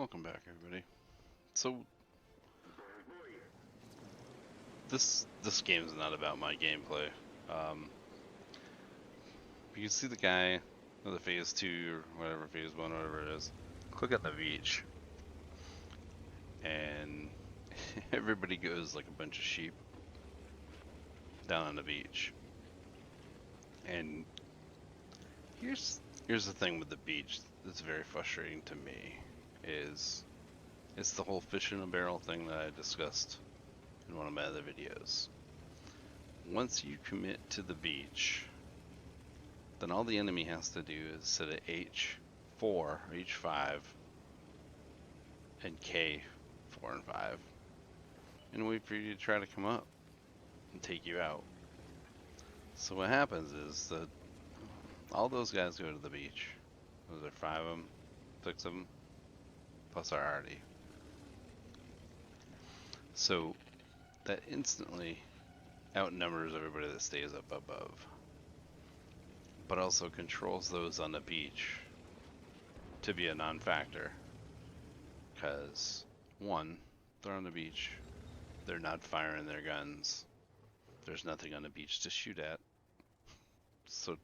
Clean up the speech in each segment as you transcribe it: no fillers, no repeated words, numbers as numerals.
Welcome back, everybody. So this game is not about my gameplay. Um, you can see the guy of the phase 2 or whatever, phase 1, whatever it is. Click on the beach, and everybody goes like a bunch of sheep down on the beach. And here's the thing with the beach that's very frustrating to me is it's the whole fish in a barrel thing that I discussed in one of my other videos. Once you commit to the beach, then all the enemy has to do is sit at H4 or H5 and K4 and 5 and wait for you to try to come up and take you out. So what happens is that all those guys go to the beach. Those are 5 of them, 6 of them, plus our arty. So that instantly outnumbers everybody that stays up above, but also controls those on the beach to be a non-factor. Because, one, they're on the beach, they're not firing their guns, there's nothing on the beach to shoot at. So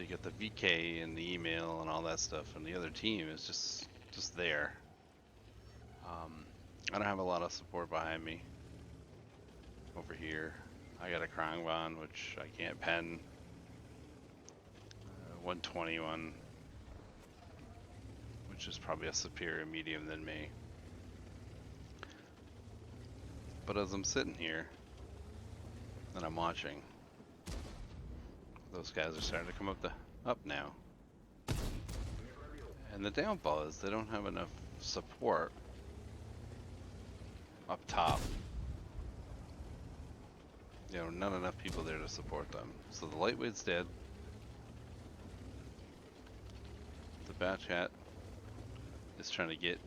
you get the VK and the email and all that stuff, and the other team is just there. I don't have a lot of support behind me. Over here, I got a Krangban, which I can't pen. 121, which is probably a superior medium than me. But as I'm sitting here and I'm watching, those guys are starting to come up now. And the downfall is they don't have enough support up top. You know, not enough people there to support them. So the lightweight's dead. The Batch Hat is trying to get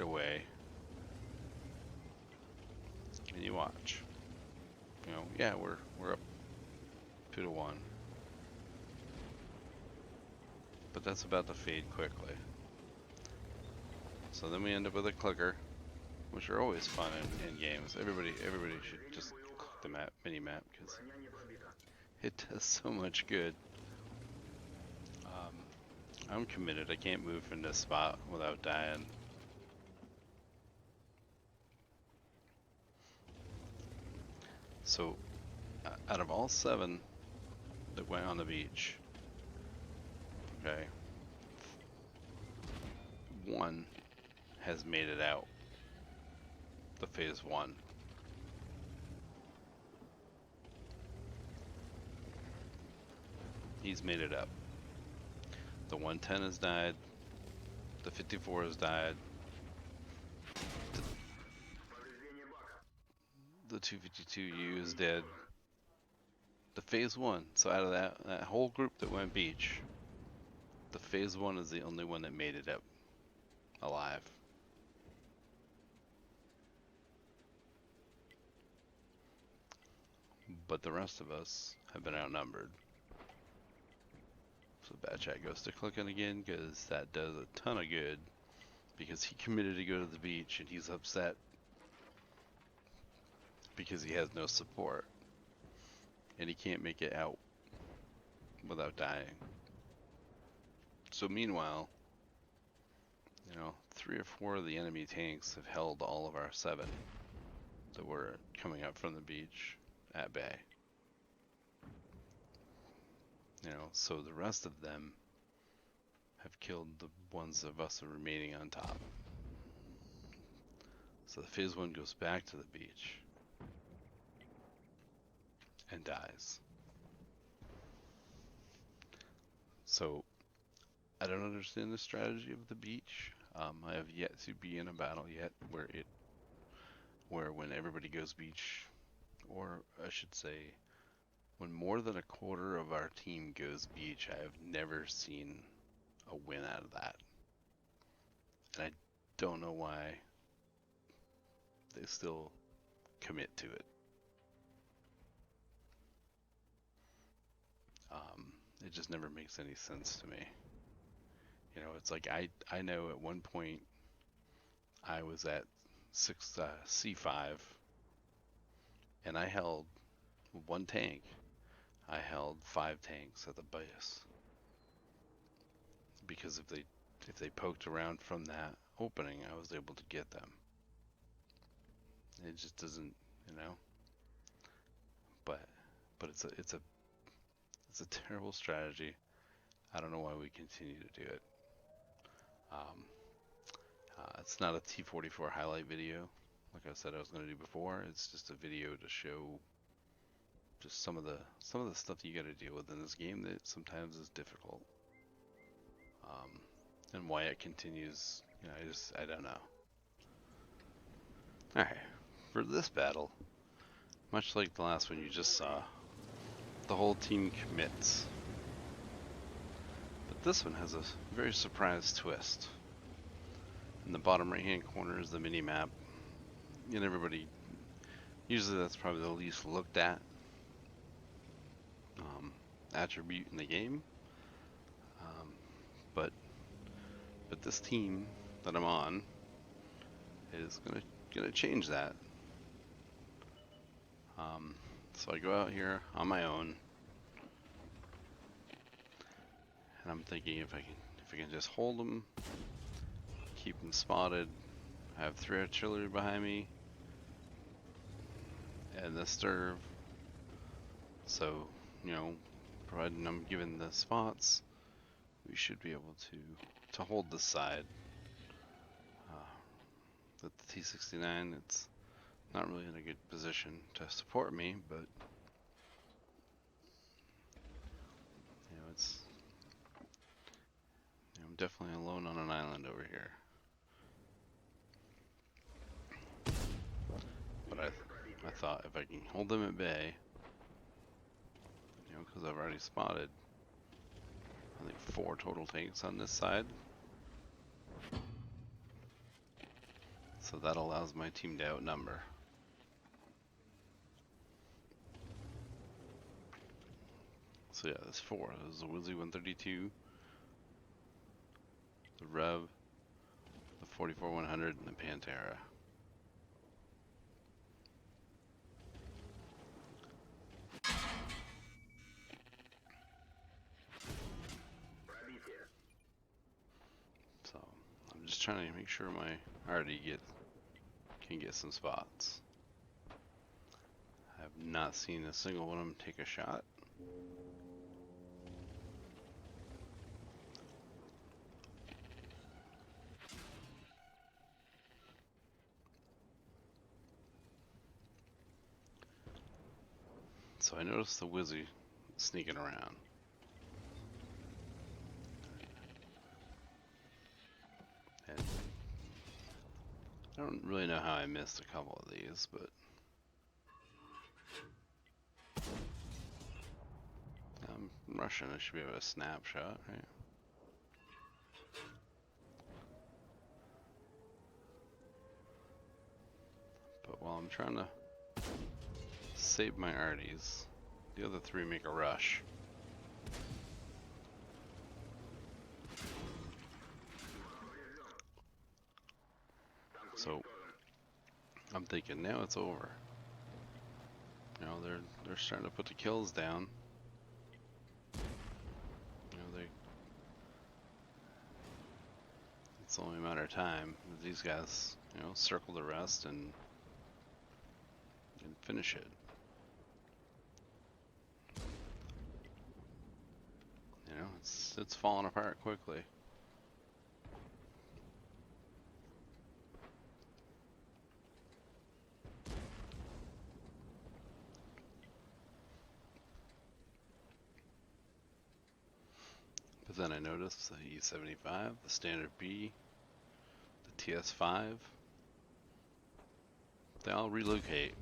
away. And you watch. You know, yeah, we're up 2-1. But that's about to fade quickly. So then we end up with a clicker, which are always fun in games. Everybody should just click the mini map because it does so much good. I'm committed. I can't move from this spot without dying. So, out of all 7 that went on the beach, okay, 1 has made it out. The phase 1. He's made it up. The 110 has died. The 54 has died. The 252U is dead. The phase 1. So out of that whole group that went beach, the phase 1 is the only one that made it up alive. But the rest of us have been outnumbered. So Batch Hat goes to clicking again because that does a ton of good. Because he committed to go to the beach and he's upset because he has no support. And he can't make it out without dying. So meanwhile, you know, 3 or 4 of the enemy tanks have held all of our 7 that were coming up from the beach at bay. You know, so the rest of them have killed the ones of us remaining on top. So the phase 1 goes back to the beach and dies. So I don't understand the strategy of the beach. I have yet to be in a battle yet where when everybody goes beach, or I should say, when more than a quarter of our team goes beach, I have never seen a win out of that. And I don't know why they still commit to it. It just never makes any sense to me. You know, it's like I know at one point I was at C5 and I held one tank. I held 5 tanks at the base because if they poked around from that opening, I was able to get them. It just doesn't, you know. But it's a terrible strategy. I don't know why we continue to do it. Um, it's not a T44 highlight video, like I said I was going to do before. It's just a video to show just some of the stuff that you got to deal with in this game that sometimes is difficult, and why it continues. You know, I don't know. All right, for this battle, much like the last one you just saw, the whole team commits. But this one has a very surprise twist. In the bottom right hand corner is the mini map, and everybody, usually that's probably the least looked at attribute in the game. But this team that I'm on is gonna change that. So I go out here on my own, and I'm thinking if I can just hold them, keep them spotted, have 3 artillery behind me, and the stirve. So, you know, providing I'm given the spots, we should be able to hold this side. With the T69, it's not really in a good position to support me, but you know, I'm definitely alone on an island over here. But I thought if I can hold them at bay, you know, because I've already spotted, I think 4 total tanks on this side. So that allows my team to outnumber. So yeah, there's 4. There's the Wizzy 132, the Rev, the 44-100, and the Pantera. So I'm just trying to make sure my arty can get some spots. I have not seen a single one of them take a shot. So I noticed the Wizzy sneaking around. And I don't really know how I missed a couple of these, but I'm Russian. I should be able to snapshot, right? But while I'm trying to save my arties, the other 3 make a rush. So I'm thinking now it's over. You know, they're starting to put the kills down. You know, it's only a matter of time. These guys, you know, circle the rest and finish it. You know, it's falling apart quickly. But then I noticed the E75, the Standard B, the TS5, they all relocate.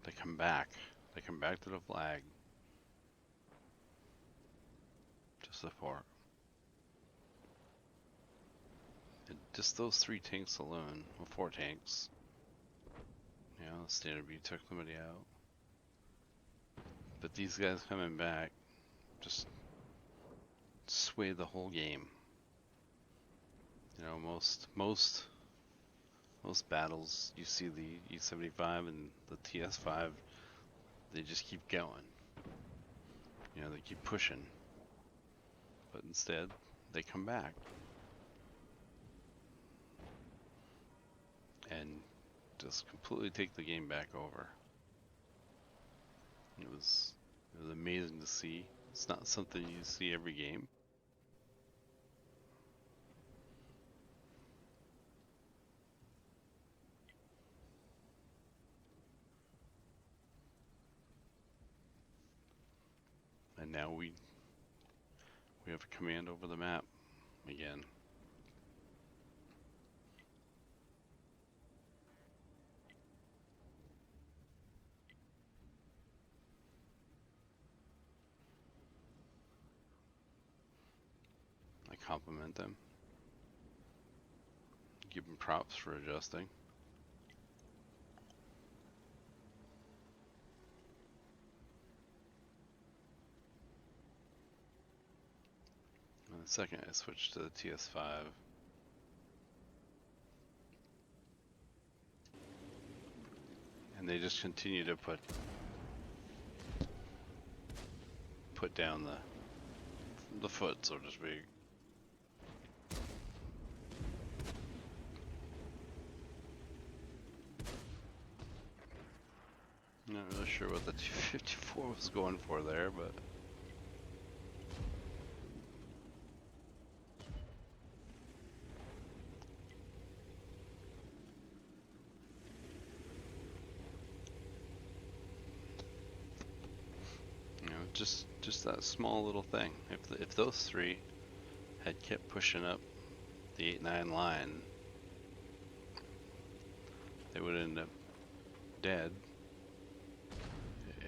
They come back. They come back to the flag to support. And just those 3 tanks alone, or 4 tanks, you know, the Standard B took somebody out. But these guys coming back just sway the whole game. You know, most battles you see the E75 and the TS5, they just keep going. You know, they keep pushing. But instead, they come back. And just completely take the game back over. It was amazing to see. It's not something you see every game. And now we have a command over the map again. I compliment them. Give them props for adjusting. And the second I switched to the TS5, and they just continue to put down the foot, so to speak. Not really sure what the 254 was going for there, but you know, just that small little thing. If those three had kept pushing up the 8-9 line, they would end up dead.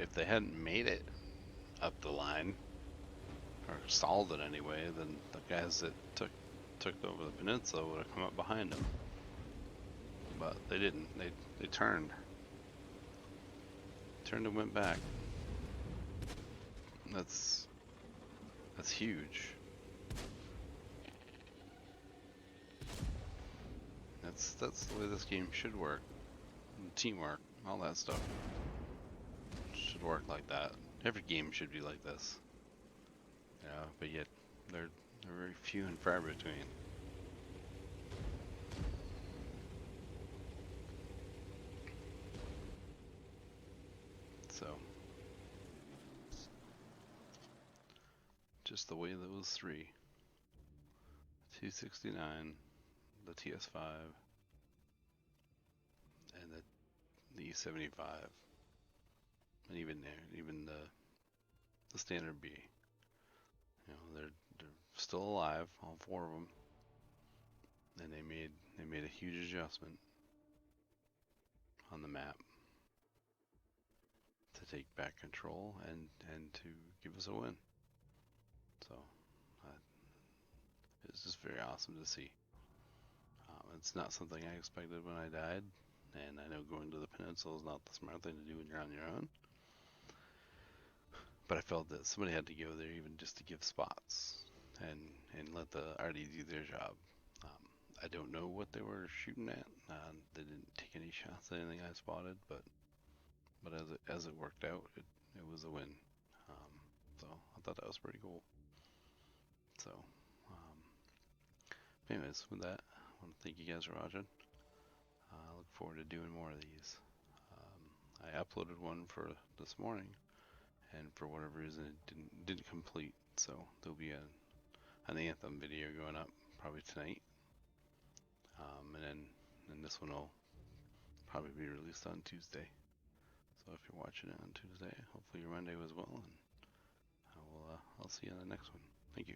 If they hadn't made it up the line, or stalled it anyway, then the guys that took over the peninsula would have come up behind them. But they didn't. They turned and went back. That's huge. That's the way this game should work. And teamwork, all that stuff should work like that. Every game should be like this. Yeah, but yet they're very few and far between. So just the way those three, 269, the TS5, and the E75, and even the standard B. You know, they're still alive, all four of them, and they made a huge adjustment on the map to take back control and to give us a win. So it's just very awesome to see. It's not something I expected when I died, and I know going to the peninsula is not the smart thing to do when you're on your own. But I felt that somebody had to go there even just to give spots and let the RD do their job. I don't know what they were shooting at. They didn't take any shots at anything I spotted, but as it worked out, it was a win. So I thought that was pretty cool. So, anyways, with that, I want to thank you guys for watching. I look forward to doing more of these. I uploaded one for this morning, and for whatever reason it didn't complete. So there'll be an Anthem video going up probably tonight, and then this one will probably be released on Tuesday. So if you're watching it on Tuesday, hopefully your Monday was well, and I'll see you on the next one. Thank you.